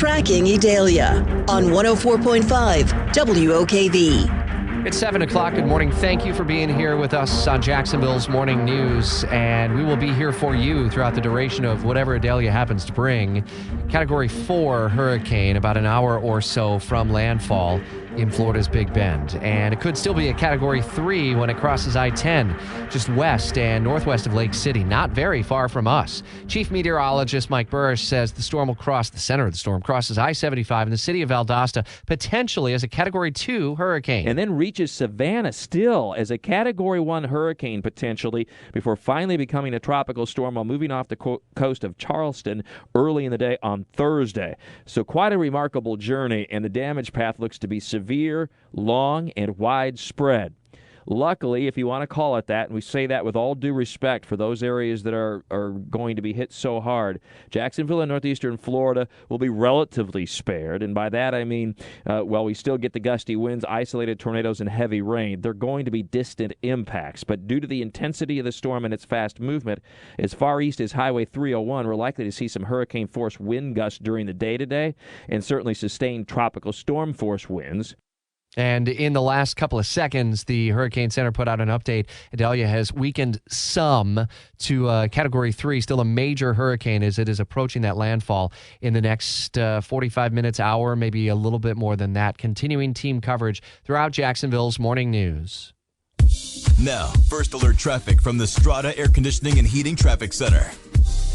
Tracking Idalia on 104.5 WOKV. It's 7 o'clock. Good morning. Thank you for being here with us on Jacksonville's Morning News. And we will be here for you throughout the duration of whatever Idalia happens to bring. Category 4 hurricane, about an hour or so from landfall in Florida's Big Bend. And it could still be a Category 3 when it crosses I-10, just west and northwest of Lake City, not very far from us. Chief Meteorologist Mike Burrish says the storm will cross the center of the storm, crosses I-75 in the city of Valdosta, potentially as a Category 2 hurricane. And then reaches Savannah still as a Category 1 hurricane potentially before finally becoming a tropical storm while moving off the coast of Charleston early in the day on Thursday. So quite a remarkable journey, and the damage path looks to be severe, long, and widespread. Luckily, if you want to call it that, and we say that with all due respect for those areas that are going to be hit so hard, Jacksonville and northeastern Florida will be relatively spared. And by that I mean, while we still get the gusty winds, isolated tornadoes, and heavy rain, they're going to be distant impacts. But due to the intensity of the storm and its fast movement, as far east as Highway 301, we're likely to see some hurricane-force wind gusts during the day today, and certainly sustained tropical storm-force winds. And in the last couple of seconds, the Hurricane Center put out an update. Idalia has weakened some to Category 3, still a major hurricane as it is approaching that landfall in the next 45 minutes, hour, maybe a little bit more than that. Continuing team coverage throughout Jacksonville's Morning News. Now, first alert traffic from the Strata Air Conditioning and Heating Traffic Center.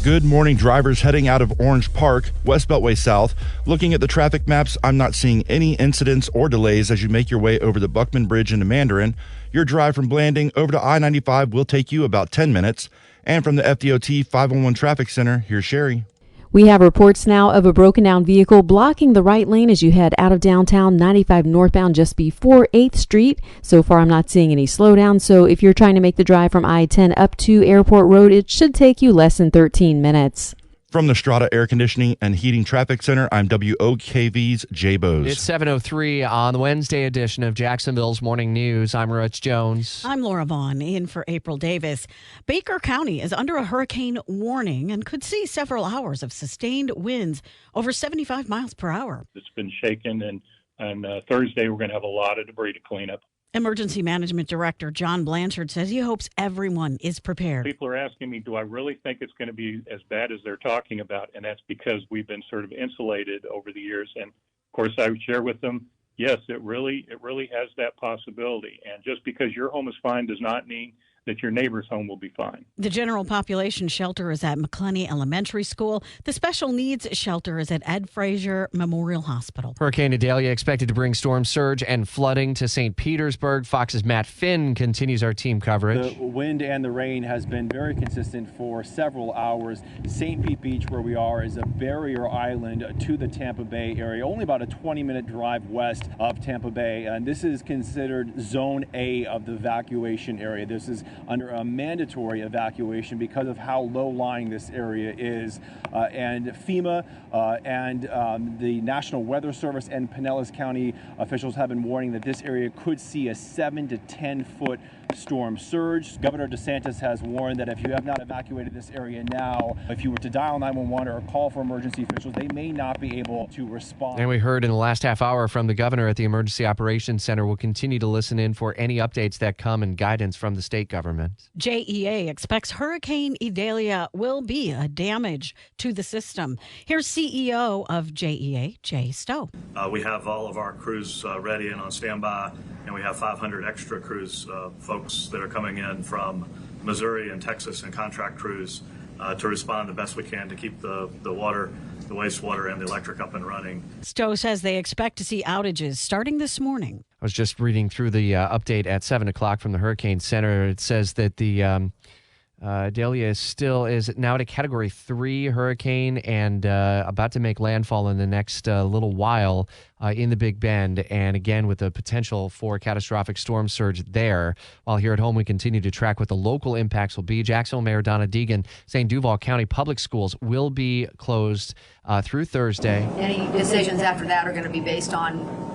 Good morning, drivers heading out of Orange Park, West Beltway South. Looking at the traffic maps, I'm not seeing any incidents or delays as you make your way over the Buckman Bridge into Mandarin. Your drive from Blanding over to I-95 will take you about 10 minutes. And from the FDOT 511 Traffic Center, here's Sherry. We have reports now of a broken down vehicle blocking the right lane as you head out of downtown 95 northbound just before 8th Street. So far, I'm not seeing any slowdown. So if you're trying to make the drive from I-10 up to Airport Road, it should take you less than 13 minutes. From the Strata Air Conditioning and Heating Traffic Center, I'm WOKV's Jay Bose. It's 7:03 on the Wednesday edition of Jacksonville's Morning News. I'm Rich Jones. I'm Laura Vaughn, in for April Davis. Baker County is under a hurricane warning and could see several hours of sustained winds over 75 miles per hour. It's been shaken, and on Thursday we're going to have a lot of debris to clean up. Emergency Management Director John Blanchard says he hopes everyone is prepared. People are asking me, do I really think it's going to be as bad as they're talking about? And that's because we've been sort of insulated over the years. And, of course, I would share with them, yes, it really has that possibility. And just because your home is fine does not mean that your neighbor's home will be fine. The general population shelter is at McClenny Elementary School. The special needs shelter is at Ed Frazier Memorial Hospital. Hurricane Idalia expected to bring storm surge and flooding to St. Petersburg. Fox's Matt Finn continues our team coverage. The wind and the rain has been very consistent for several hours. St. Pete Beach, where we are, is a barrier island to the Tampa Bay area, only about a 20-minute drive west of Tampa Bay. And this is considered Zone A of the evacuation area. This is under a mandatory evacuation because of how low-lying this area is. And FEMA and the National Weather Service and Pinellas County officials have been warning that this area could see a 7 to 10-foot storm surge. Governor DeSantis has warned that if you have not evacuated this area now, if you were to dial 911 or call for emergency officials, they may not be able to respond. And we heard in the last half hour from the governor at the Emergency Operations Center. We'll continue to listen in for any updates that come and guidance from the state government. JEA expects Hurricane Idalia will be a damage to the system. Here's CEO of JEA, Jay Stowe. We have all of our crews ready and on standby, and we have 500 extra crews, folks that are coming in from Missouri and Texas and contract crews to respond the best we can to keep the water, the wastewater, and the electric up and running. Stowe says they expect to see outages starting this morning. I was just reading through the update at 7 o'clock from the Hurricane Center. It says that the Idalia is now at a Category 3 hurricane and about to make landfall in the next little while in the Big Bend. And again, with the potential for catastrophic storm surge there. While here at home, we continue to track what the local impacts will be. Jacksonville Mayor Donna Deegan saying Duval County Public Schools will be closed through Thursday. Any decisions after that are going to be based on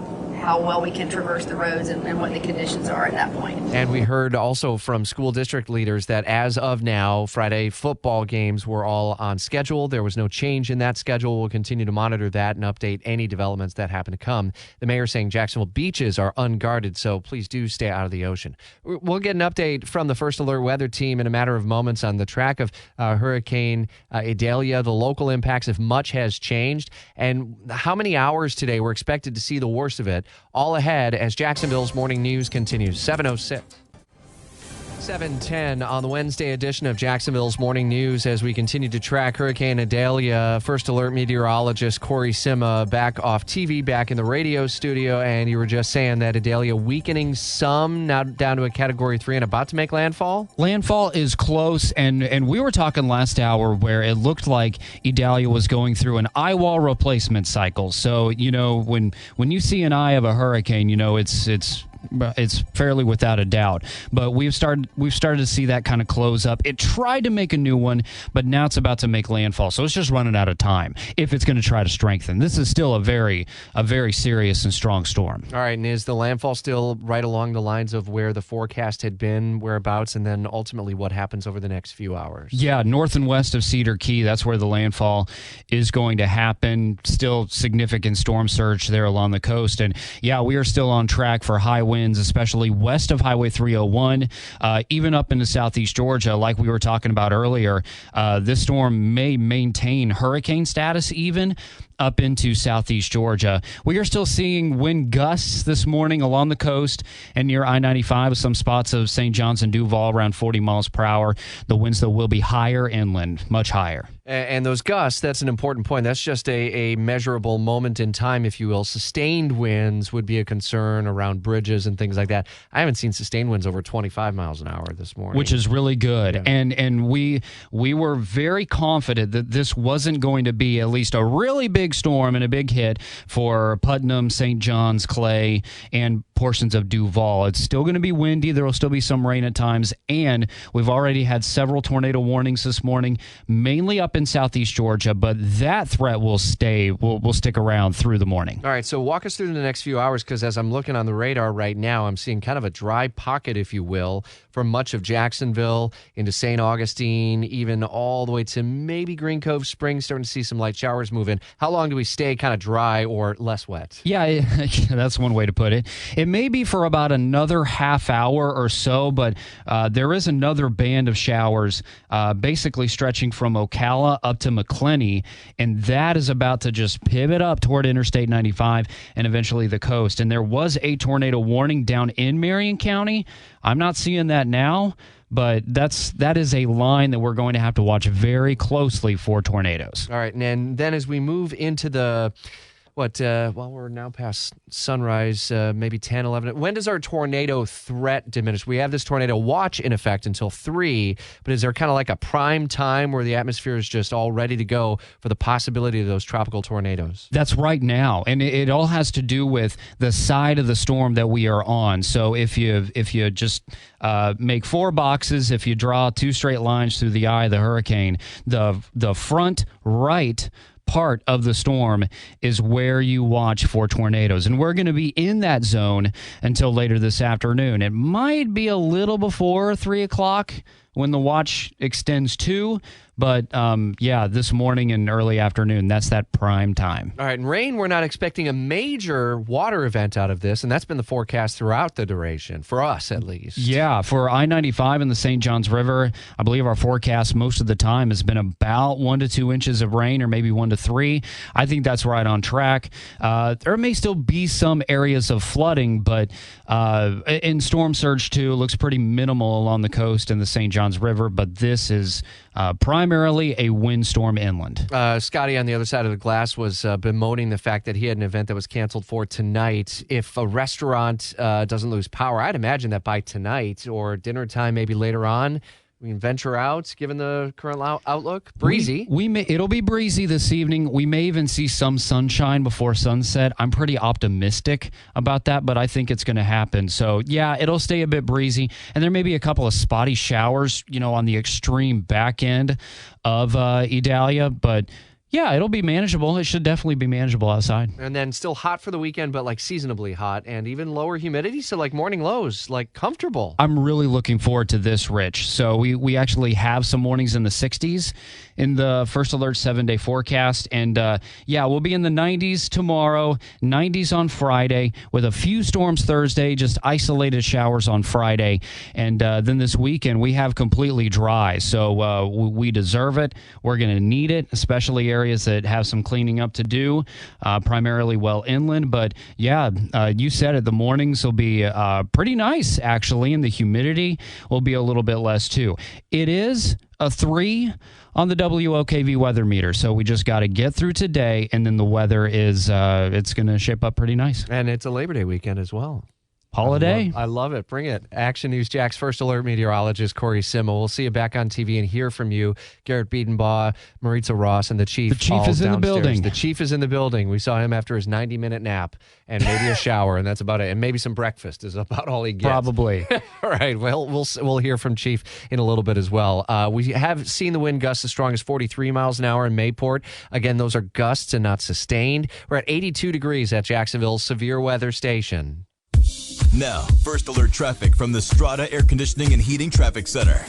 how well we can traverse the roads and what the conditions are at that point. And we heard also from school district leaders that as of now, Friday football games were all on schedule. There was no change in that schedule. We'll continue to monitor that and update any developments that happen to come. The mayor saying Jacksonville beaches are unguarded, so please do stay out of the ocean. We'll get an update from the First Alert Weather Team in a matter of moments on the track of Hurricane Idalia, the local impacts, if much has changed, and how many hours today we're expected to see the worst of it. All ahead as Jacksonville's morning news continues. 7:06. 7:10 on the Wednesday edition of Jacksonville's Morning News as we continue to track Hurricane Idalia. First Alert meteorologist Corey Sima back off TV, back in the radio studio, and you were just saying that Idalia weakening some, now down to a Category 3 and about to make landfall? Landfall is close, and we were talking last hour where it looked like Idalia was going through an eye wall replacement cycle. So, when you see an eye of a hurricane, it's fairly without a doubt. But we've started to see that kind of close up. It tried to make a new one, but now it's about to make landfall. So it's just running out of time if it's going to try to strengthen. This is still a very serious and strong storm. All right, and is the landfall still right along the lines of where the forecast had been, whereabouts, and then ultimately what happens over the next few hours? Yeah, north and west of Cedar Key, that's where the landfall is going to happen. Still significant storm surge there along the coast. And yeah, we are still on track for high winds, especially west of Highway 301, even up into southeast Georgia, like we were talking about earlier. This storm may maintain hurricane status even up into southeast Georgia. We are still seeing wind gusts this morning along the coast and near I-95, some spots of St. John's and Duval around 40 miles per hour. The winds, though, will be higher inland, much higher. And those gusts, that's an important point. That's just a measurable moment in time, if you will. Sustained winds would be a concern around bridges and things like that. I haven't seen sustained winds over 25 miles an hour this morning. Which is really good. Yeah. And we were very confident that this wasn't going to be at least a really big storm and a big hit for Putnam, St. John's, Clay, and portions of Duval. It's still going to be windy. There will still be some rain at times. And we've already had several tornado warnings this morning, mainly up in southeast Georgia, but that threat will stick around through the morning. All right, so walk us through the next few hours, because as I'm looking on the radar right now, I'm seeing kind of a dry pocket, if you will, from much of Jacksonville into St. Augustine, even all the way to maybe Green Cove Springs, starting to see some light showers move in. How long do we stay kind of dry or less wet? Yeah, that's one way to put it. It may be for about another half hour or so, but there is another band of showers basically stretching from Ocala up to McClenny, and that is about to just pivot up toward Interstate 95 and eventually the coast. And there was a tornado warning down in Marion County. I'm not seeing that now, but that is a line that we're going to have to watch very closely for tornadoes. All right, and then as we move into the we're now past sunrise, maybe 10, 11. When does our tornado threat diminish? We have this tornado watch in effect until 3, but is there kind of like a prime time where the atmosphere is just all ready to go for the possibility of those tropical tornadoes? That's right now, and it all has to do with the side of the storm that we are on. So if you just make 4 boxes, if you draw 2 straight lines through the eye of the hurricane, the front right part of the storm is where you watch for tornadoes. And we're going to be in that zone until later this afternoon. It might be a little before 3 o'clock when the watch extends to, but this morning and early afternoon, that's that prime time. All right, and rain, we're not expecting a major water event out of this, and that's been the forecast throughout the duration, for us at least. Yeah, for I-95 and the St. Johns River, I believe our forecast most of the time has been about 1 to 2 inches of rain, or maybe 1 to 3. I think that's right on track. There may still be some areas of flooding, but in storm surge too, it looks pretty minimal along the coast and the St. Johns River, but this is primarily a windstorm inland. Scotty on the other side of the glass was bemoaning the fact that he had an event that was canceled for tonight. If a restaurant doesn't lose power, I'd imagine that by tonight or dinner time, maybe later on, we can venture out, given the current outlook. Breezy. It'll be breezy this evening. We may even see some sunshine before sunset. I'm pretty optimistic about that, but I think it's going to happen. So, yeah, it'll stay a bit breezy. And there may be a couple of spotty showers, on the extreme back end of Idalia. But, Yeah, it'll be manageable. It should definitely be manageable outside. And then still hot for the weekend, but like seasonably hot and even lower humidity. So like morning lows, like comfortable. I'm really looking forward to this, Rich. So we actually have some mornings in the 60s in the First Alert 7-day forecast. And we'll be in the 90s tomorrow, 90s on Friday with a few storms Thursday, just isolated showers on Friday. And then this weekend we have completely dry. So we deserve it. We're going to need it, especially areas that have some cleaning up to do, primarily well inland. But you said it, the mornings will be pretty nice, actually, and the humidity will be a little bit less, too. It is a 3 on the WOKV weather meter, so we just got to get through today, and then the weather is it's going to shape up pretty nice. And it's a Labor Day weekend as well. Holiday. I love it. Bring it. Action News Jack's First Alert meteorologist, Corey Simmel. We'll see you back on TV and hear from you. Garrett Biedenbaugh, Maritza Ross, and the Chief. The Chief is in the building. The Chief is in the building. We saw him after his 90-minute nap and maybe a shower, and that's about it. And maybe some breakfast is about all he gets. Probably. All right. Well, we'll hear from Chief in a little bit as well. We have seen the wind gusts as strong as 43 miles an hour in Mayport. Again, those are gusts and not sustained. We're at 82 degrees at Jacksonville's severe weather station. Now, First Alert traffic from the Strata Air Conditioning and Heating Traffic Center.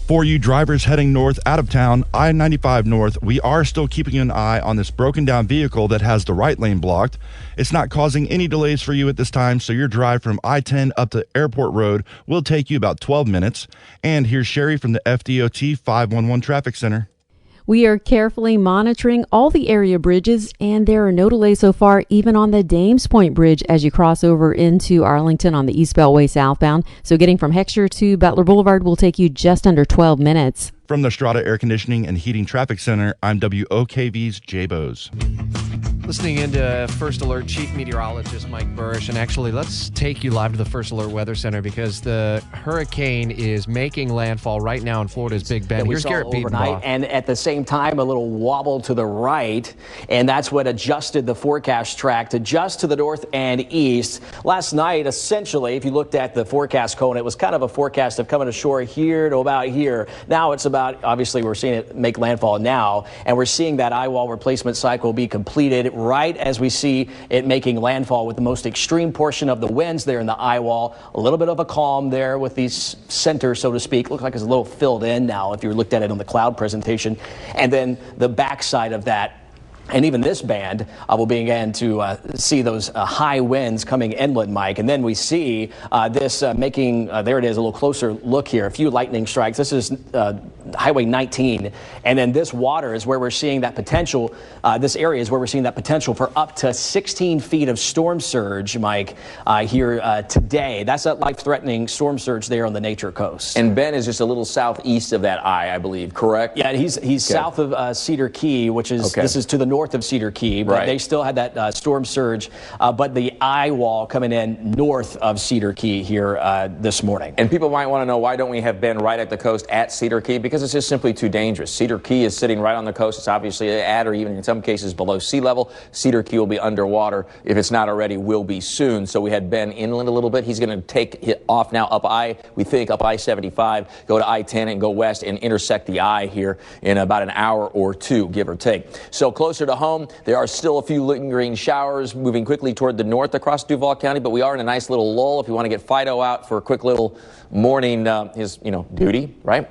For you drivers heading north out of town, I-95 north, we are still keeping an eye on this broken down vehicle that has the right lane blocked. It's not causing any delays for you at this time, so your drive from I-10 up to Airport Road will take you about 12 minutes. And here's Sherry from the FDOT 511 Traffic Center. We are carefully monitoring all the area bridges, and there are no delays so far, even on the Dames Point Bridge as you cross over into Arlington on the East Beltway southbound. So getting from Heckscher to Butler Boulevard will take you just under 12 minutes. From the Strata Air Conditioning and Heating Traffic Center, I'm WOKV's Jay Bose. Listening into First Alert Chief Meteorologist Mike Burrish, and actually let's take you live to the First Alert Weather Center because the hurricane is making landfall right now in Florida's Big Bend. Here's Garrett Biedenbaugh. And at the same time, a little wobble to the right, and that's what adjusted the forecast track to just to the north and east. Last night, essentially, if you looked at the forecast cone, it was kind of a forecast of coming ashore here to about here. Now it's about, obviously, we're seeing it make landfall now, and we're seeing that eye wall replacement cycle be completed right as we see it making landfall with the most extreme portion of the winds there in the eye wall. A little bit of a calm there with these centers, so to speak. Looks like it's a little filled in now if you looked at it on the cloud presentation. And then the backside of that, and even this band will begin to see those high winds coming inland, Mike. And then we see this making, there it is, a little closer look here, a few lightning strikes. This is Highway 19. And then this water is where we're seeing that potential, this area is where we're seeing that potential for up to 16 feet of storm surge, Mike, here today. That's that life-threatening storm surge there on the Nature Coast. And Ben is just a little southeast of that eye, I believe, correct? Yeah, he's south of Cedar Key, which is, this is to the north of Cedar Key, but they still had that storm surge, but the eye wall coming in north of Cedar Key here this morning. And people might want to know, why don't we have Ben right at the coast at Cedar Key? Because it's just simply too dangerous. Cedar Key is sitting right on the coast. It's obviously at or even in some cases below sea level. Cedar Key will be underwater. If it's not already, will be soon. So we had Ben inland a little bit. He's going to take off now up I-75, go to I-10 and go west and intersect the eye here in about an hour or two, give or take. So closer to home, there are still a few lingering showers moving quickly toward the north across Duval County, but we are in a nice little lull if you want to get Fido out for a quick little morning, his duty, right?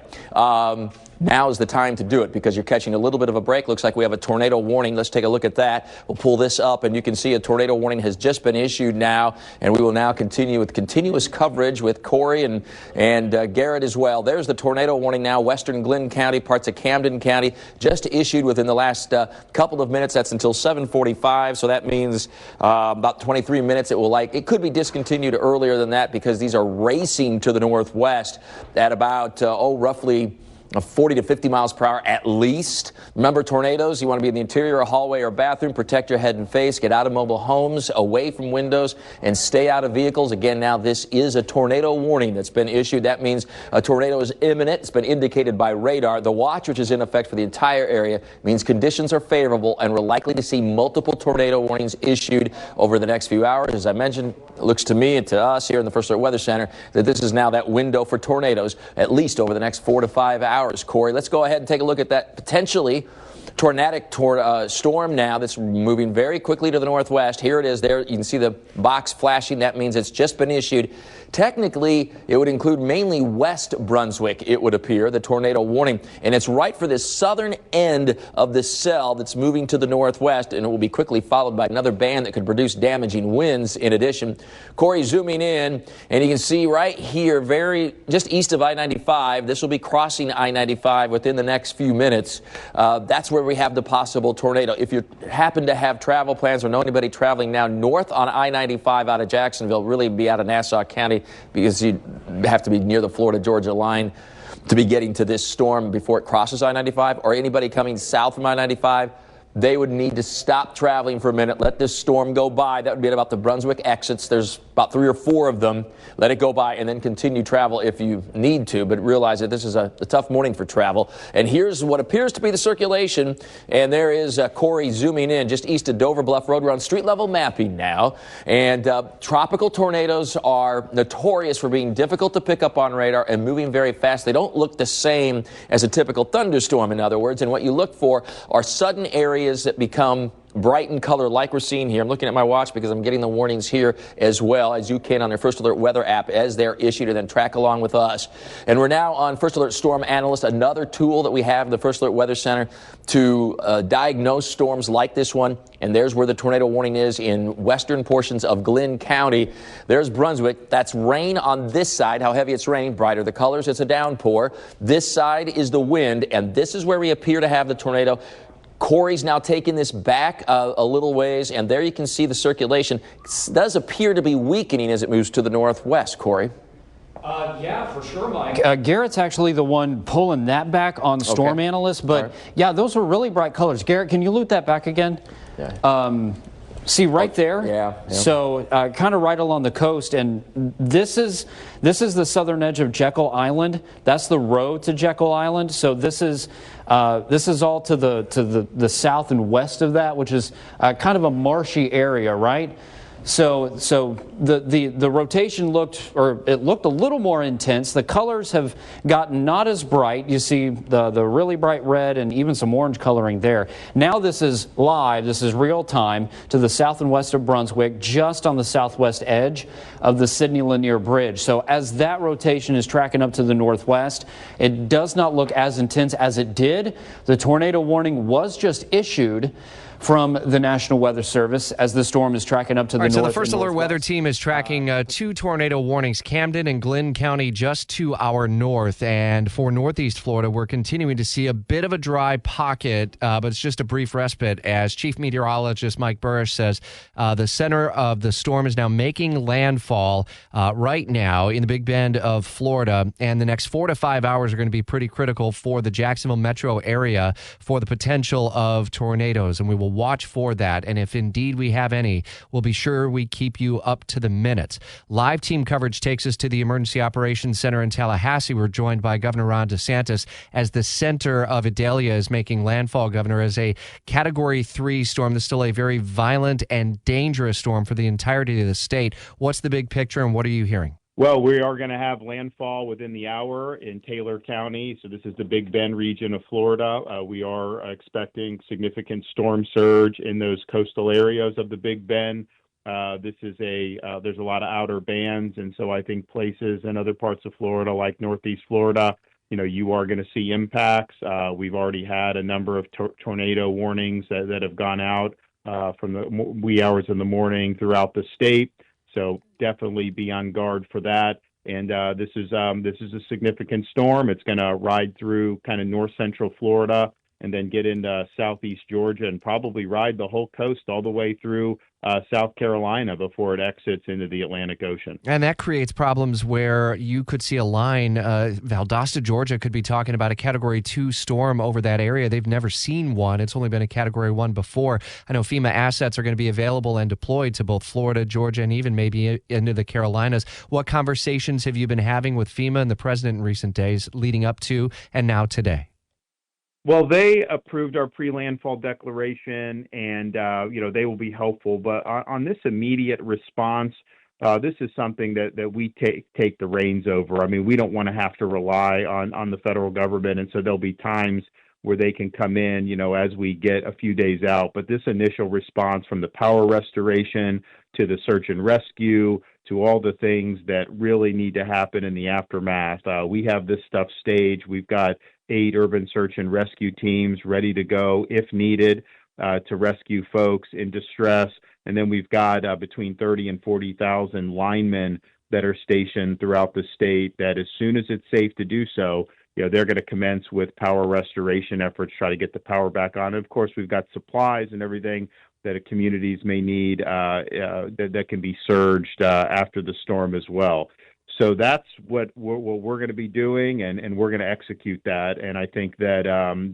Now is the time to do it because you're catching a little bit of a break. Looks like we have a tornado warning. Let's take a look at that. We'll pull this up, and you can see a tornado warning has just been issued now, and we will now continue with continuous coverage with Corey and Garrett as well. There's the tornado warning now. Western Glenn County, parts of Camden County, just issued within the last couple of minutes. That's until 7:45, so that means about 23 minutes. It could be discontinued earlier than that because these are racing to the northwest at about roughly 40 to 50 miles per hour at least. Remember, tornadoes, you want to be in the interior, a hallway or bathroom, protect your head and face, get out of mobile homes, away from windows, and stay out of vehicles. Again, now this is a tornado warning that's been issued. That means a tornado is imminent. It's been indicated by radar. The watch, which is in effect for the entire area, means conditions are favorable, and we're likely to see multiple tornado warnings issued over the next few hours. As I mentioned, it looks to me and to us here in the First Alert Weather Center that this is now that window for tornadoes, at least over the next 4 to 5 hours. Corey, let's go ahead and take a look at that potentially tornadic storm now that's moving very quickly to the northwest. Here it is there. You can see the box flashing. That means it's just been issued. Technically, it would include mainly West Brunswick, it would appear, the tornado warning. And it's right for this southern end of the cell that's moving to the northwest, and it will be quickly followed by another band that could produce damaging winds in addition. Corey, zooming in, and you can see right here, just east of I-95, this will be crossing I-95 within the next few minutes. That's where we have the possible tornado. If you happen to have travel plans or know anybody traveling now north on I-95 out of Jacksonville, really be out of Nassau County, because you have to be near the Florida-Georgia line to be getting to this storm before it crosses I-95, or anybody coming south from I-95, they would need to stop traveling for a minute, let this storm go by. That would be at about the Brunswick exits. There's about 3 or 4 of them. Let it go by and then continue travel if you need to, but realize that this is a tough morning for travel. And here's what appears to be the circulation, and there is Corey zooming in just east of Dover Bluff Road. We're on street level mapping now, and tropical tornadoes are notorious for being difficult to pick up on radar and moving very fast. They don't look the same as a typical thunderstorm, in other words, and what you look for are sudden areas that become bright in color like we're seeing here. I'm looking at my watch because I'm getting the warnings here as well, as you can on their First Alert weather app as they're issued, and then track along with us. And we're now on First Alert Storm Analyst, another tool that we have in the First Alert Weather Center to diagnose storms like this one. And there's where the tornado warning is in western portions of Glynn County. There's Brunswick. That's rain on this side. How heavy it's raining. Brighter the colors, it's a downpour. This side is the wind, and this is where we appear to have the tornado. Corey's now taking this back a little ways, and there you can see the circulation. It does appear to be weakening as it moves to the northwest, Corey. Yeah, for sure, Mike. Garrett's actually the one pulling that back on Storm Analyst, but yeah, those are really bright colors. Garrett, can you loot that back again? Yeah. See right there? Yeah. So kind of right along the coast, and this is the southern edge of Jekyll Island. That's the road to Jekyll Island. So this is all to the south and west of that, which is kind of a marshy area, right? So the rotation looked a little more intense. The colors have gotten not as bright. You see the really bright red and even some orange coloring there. Now this is live. This is real time to the south and west of Brunswick, just on the southwest edge of the Sidney Lanier Bridge. So as that rotation is tracking up to the northwest, it does not look as intense as it did. The tornado warning was just issued from the National Weather Service as the storm is tracking up to the north. So the First Alert Weather Team is tracking 2 tornado warnings, Camden and Glynn County, just to our north. And for northeast Florida, we're continuing to see a bit of a dry pocket, but it's just a brief respite. As Chief Meteorologist Mike Burrish says, the center of the storm is now making landfall right now in the Big Bend of Florida. And the next 4 to 5 hours are going to be pretty critical for the Jacksonville metro area for the potential of tornadoes. And we will watch for that, and if indeed we have any, we'll be sure we keep you up to the minute. Live team coverage takes us to the Emergency Operations Center in Tallahassee. We're joined by Governor Ron DeSantis as the center of Idalia is making landfall, Governor, as a Category 3 storm. This is still a very violent and dangerous storm for the entirety of the state. What's the big picture, and what are you hearing? Well, we are going to have landfall within the hour in Taylor County. So this is the Big Bend region of Florida. We are expecting significant storm surge in those coastal areas of the Big Bend. There's a lot of outer bands. And so I think places in other parts of Florida, like Northeast Florida, you are going to see impacts. We've already had a number of tornado warnings that have gone out from the wee hours in the morning throughout the state. So definitely be on guard for that. And this is a significant storm. It's going to ride through kind of north central Florida and then get into southeast Georgia and probably ride the whole coast all the way through South Carolina before it exits into the Atlantic Ocean. And that creates problems where you could see a line. Valdosta, Georgia could be talking about a Category 2 storm over that area. They've never seen one. It's only been a Category 1 before. I know FEMA assets are going to be available and deployed to both Florida, Georgia, and even maybe into the Carolinas. What conversations have you been having with FEMA and the president in recent days leading up to and now today? Well, they approved our pre-landfall declaration, and they will be helpful. But on this immediate response, this is something that we take the reins over. I mean, we don't want to have to rely on the federal government, and so there'll be times where they can come in, as we get a few days out. But this initial response, from the power restoration to the search and rescue to all the things that really need to happen in the aftermath, we have this stuff staged. We've got 8 urban search and rescue teams ready to go if needed to rescue folks in distress. And then we've got between 30 and 40,000 linemen that are stationed throughout the state that, as soon as it's safe to do so, they're going to commence with power restoration efforts, try to get the power back on. And of course, we've got supplies and everything that communities may need that can be surged after the storm as well. So that's what we're going to be doing, and we're going to execute that. And I think that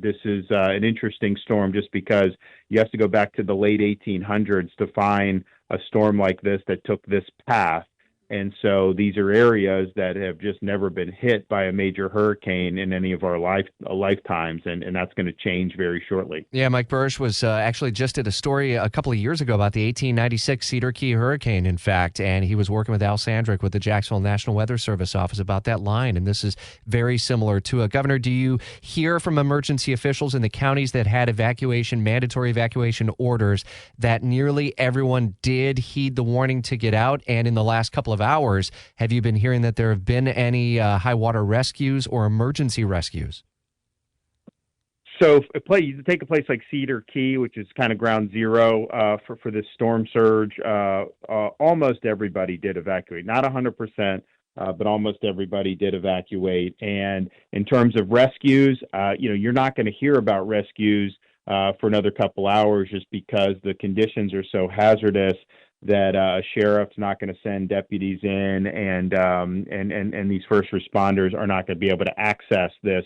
this is an interesting storm just because you have to go back to the late 1800s to find a storm like this that took this path. And so these are areas that have just never been hit by a major hurricane in any of our lifetimes, and that's going to change very shortly. Yeah, Mike Burrish was actually just did a story a couple of years ago about the 1896 Cedar Key hurricane, in fact, and he was working with Al Sandrick with the Jacksonville National Weather Service office about that line, and this is very similar to it. Governor, do you hear from emergency officials in the counties that had mandatory evacuation orders, that nearly everyone did heed the warning to get out? And in the last couple of hours, have you been hearing that there have been any high water rescues or emergency rescues? So you take a place like Cedar Key, which is kind of ground zero for this storm surge. Almost everybody did evacuate, not 100%, but almost everybody did evacuate. And in terms of rescues, you're not going to hear about rescues for another couple hours, just because the conditions are so hazardous that a sheriff's not going to send deputies in, and these first responders are not going to be able to access this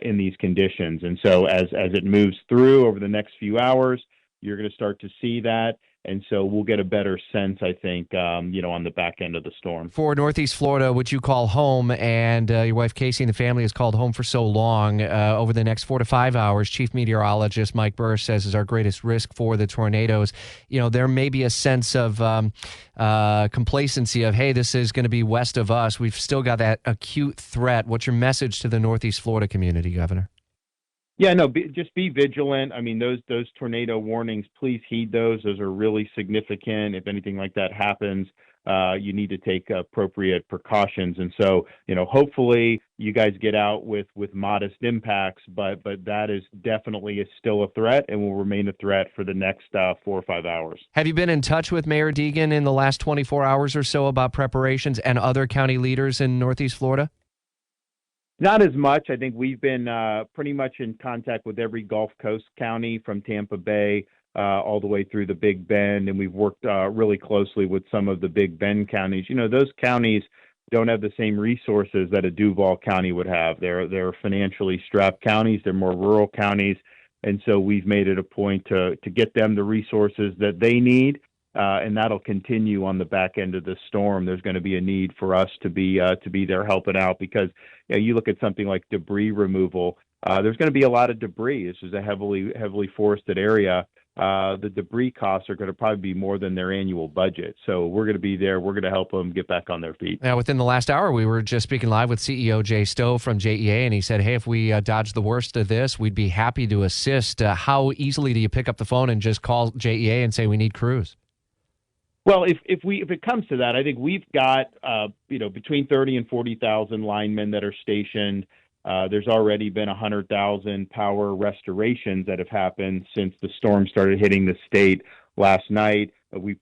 in these conditions. And so as it moves through over the next few hours, you're going to start to see that. And so we'll get a better sense, I think, on the back end of the storm. For Northeast Florida, which you call home, and your wife Casey and the family has called home for so long, over the next 4 to 5 hours, Chief Meteorologist Mike Burrish says is our greatest risk for the tornadoes. There may be a sense of complacency of, hey, this is going to be west of us. We've still got that acute threat. What's your message to the Northeast Florida community, Governor? Yeah, no, just be vigilant. I mean, those tornado warnings, please heed those. Those are really significant. If anything like that happens, you need to take appropriate precautions. And so, hopefully you guys get out with modest impacts, but that is definitely still a threat and will remain a threat for the next 4 or 5 hours. Have you been in touch with Mayor Deegan in the last 24 hours or so about preparations, and other county leaders in Northeast Florida? Not as much. I think we've been pretty much in contact with every Gulf Coast county from Tampa Bay all the way through the Big Bend, and we've worked really closely with some of the Big Bend counties. Those counties don't have the same resources that a Duval County would have. They're financially strapped counties. They're more rural counties, and so we've made it a point to get them the resources that they need. And that'll continue on the back end of the storm. There's going to be a need for us to be there helping out, because you look at something like debris removal. There's going to be a lot of debris. This is a heavily forested area. The debris costs are going to probably be more than their annual budget. So we're going to be there. We're going to help them get back on their feet. Now, within the last hour, we were just speaking live with CEO Jay Stowe from JEA, and he said, hey, if we dodge the worst of this, we'd be happy to assist. How easily do you pick up the phone and just call JEA and say we need crews? Well, if it comes to that, I think we've got between 30 and 40,000 linemen that are stationed. There's already been 100,000 power restorations that have happened since the storm started hitting the state last night. We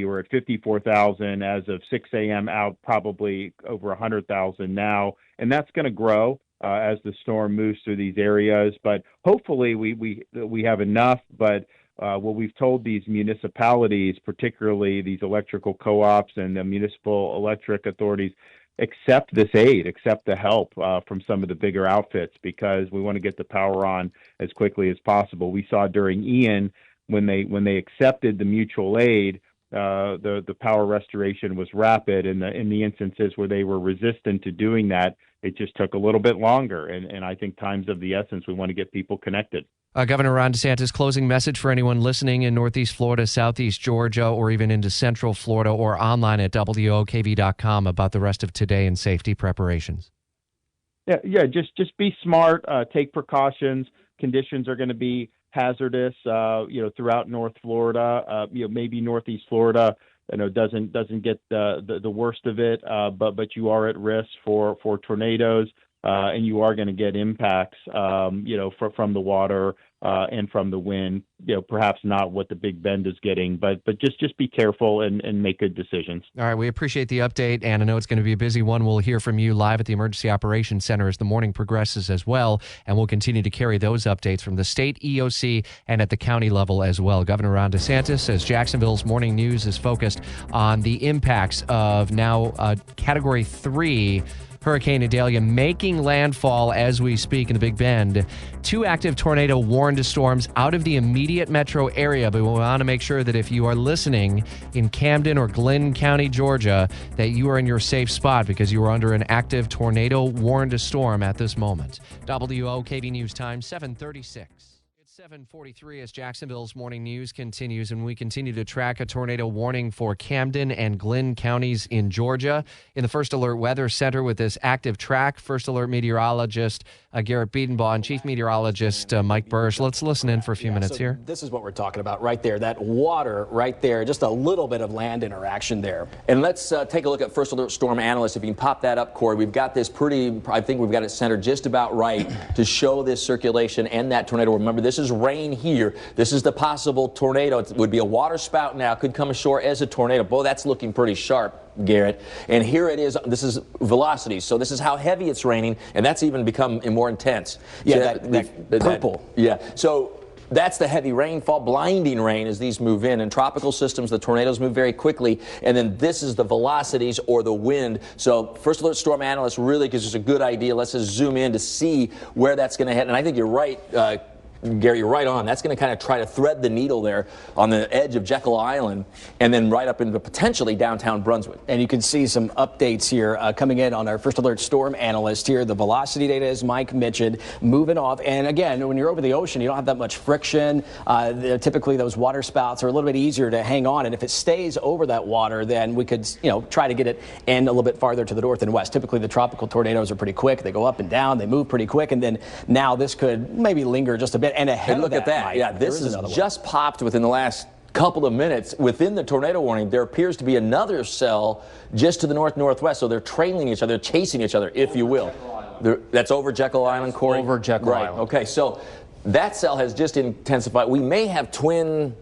were at 54,000 as of 6 a.m. out, probably over 100,000 now, and that's going to grow as the storm moves through these areas. But hopefully we have enough. But what we've told these municipalities, particularly these electrical co-ops and the municipal electric authorities, accept this aid, accept the help from some of the bigger outfits, because we want to get the power on as quickly as possible. We saw during Ian, when they accepted the mutual aid, the power restoration was rapid. In the instances where they were resistant to doing that, it just took a little bit longer. And I think time's of the essence. We want to get people connected. Governor Ron DeSantis, closing message for anyone listening in Northeast Florida, Southeast Georgia, or even into Central Florida, or online at WOKV.com about the rest of today and safety preparations. Just be smart, take precautions. Conditions are going to be hazardous, throughout North Florida, maybe Northeast Florida, doesn't get the worst of it, but you are at risk for tornadoes, and you are going to get impacts, from the water and from the wind. Perhaps not what the Big Bend is getting, but just be careful and make good decisions. All right, we appreciate the update, and I know it's going to be a busy one. We'll hear from you live at the Emergency Operations Center as the morning progresses as well, and we'll continue to carry those updates from the state EOC and at the county level as well. Governor Ron DeSantis says Jacksonville's morning news is focused on the impacts of now Category 3 Hurricane Idalia making landfall as we speak in the Big Bend. 2 active tornado warned storms out of the immediate metro area, but we want to make sure that if you are listening in Camden or Glynn County, Georgia, that you are in your safe spot because you are under an active tornado warned storm at this moment. WOKV News Time, 7:36. 7:43 as Jacksonville's morning news continues, and we continue to track a tornado warning for Camden and Glynn counties in Georgia. In the First Alert Weather Center with this active track, First Alert meteorologist Garrett Biedenbaugh and Chief Meteorologist Mike Bursch. Let's listen in for a few minutes here. This is what we're talking about right there, that water right there, just a little bit of land interaction there. And let's take a look at First Alert Storm Analyst. If you can pop that up, Corey. We've got this I think we've got it centered just about right to show this circulation and that tornado. Remember, this is rain here. This is the possible tornado. It would be a water spout now. Could come ashore as a tornado. Boy, that's looking pretty sharp, Garrett. And here it is. This is velocity. So this is how heavy it's raining, and that's even become more intense. Yeah, so that purple. So that's the heavy rainfall, blinding rain as these move in. In tropical systems, the tornadoes move very quickly, and then this is the velocities or the wind. So First Alert Storm Analyst really gives us a good idea. Let's just zoom in to see where that's going to hit. And I think you're right, Gary, you're right on. That's going to kind of try to thread the needle there on the edge of Jekyll Island and then right up into potentially downtown Brunswick. And you can see some updates here coming in on our First Alert Storm Analyst here. The velocity data, as Mike mentioned, moving off. And again, when you're over the ocean, you don't have that much friction. Typically, those water spouts are a little bit easier to hang on. And if it stays over that water, then we could, try to get it in a little bit farther to the north and west. Typically, the tropical tornadoes are pretty quick. They go up and down. They move pretty quick. And then now this could maybe linger just a bit. And ahead look at that. Mike, yeah, this is just popped within the last couple of minutes. Within the tornado warning, there appears to be another cell just to the north-northwest. So they're trailing each other, chasing each other, if you will. That's over Jekyll Island, Corey? Over Jekyll Island. Okay, so that cell has just intensified. We may have twin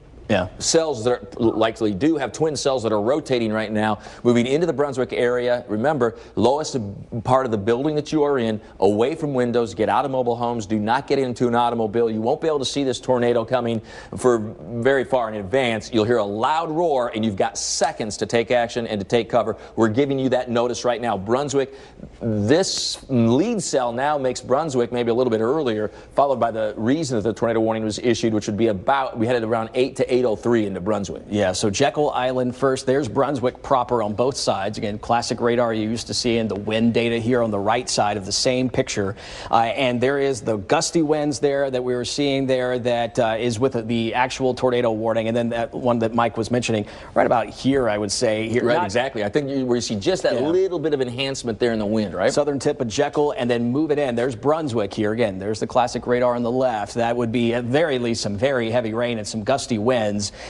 cells that likely do have twin cells that are rotating right now, moving into the Brunswick area. Remember, lowest part of the building that you are in, away from windows, get out of mobile homes, do not get into an automobile. You won't be able to see this tornado coming for very far in advance. You'll hear a loud roar, and you've got seconds to take action and to take cover. We're giving you that notice right now. Brunswick, this lead cell now makes Brunswick maybe a little bit earlier, followed by the reason that the tornado warning was issued, which would be we headed around 8 to 8:03 into Brunswick. Yeah, so Jekyll Island first. There's Brunswick proper on both sides. Again, classic radar you used to see in the wind data here on the right side of the same picture. And there is the gusty winds there that we were seeing there that is with the actual tornado warning. And then that one that Mike was mentioning right about here, I would say. Here, right, exactly. I think you see just that little bit of enhancement there in the wind, right? Southern tip of Jekyll, and then move it in. There's Brunswick here. Again, there's the classic radar on the left. That would be at very least some very heavy rain and some gusty winds,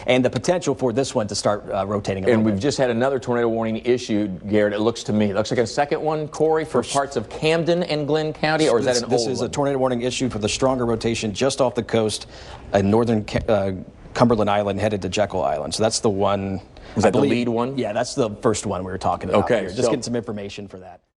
and the potential for this one to start rotating. And we've just had another tornado warning issued, Garrett. It looks like a second one, Corey, for parts of Camden and Glynn County, or is that an old one? This is a tornado warning issued for the stronger rotation just off the coast in northern Cumberland Island headed to Jekyll Island. So that's the one. Is that the lead one? Yeah, that's the first one we were talking about. Okay, here. Just getting some information for that.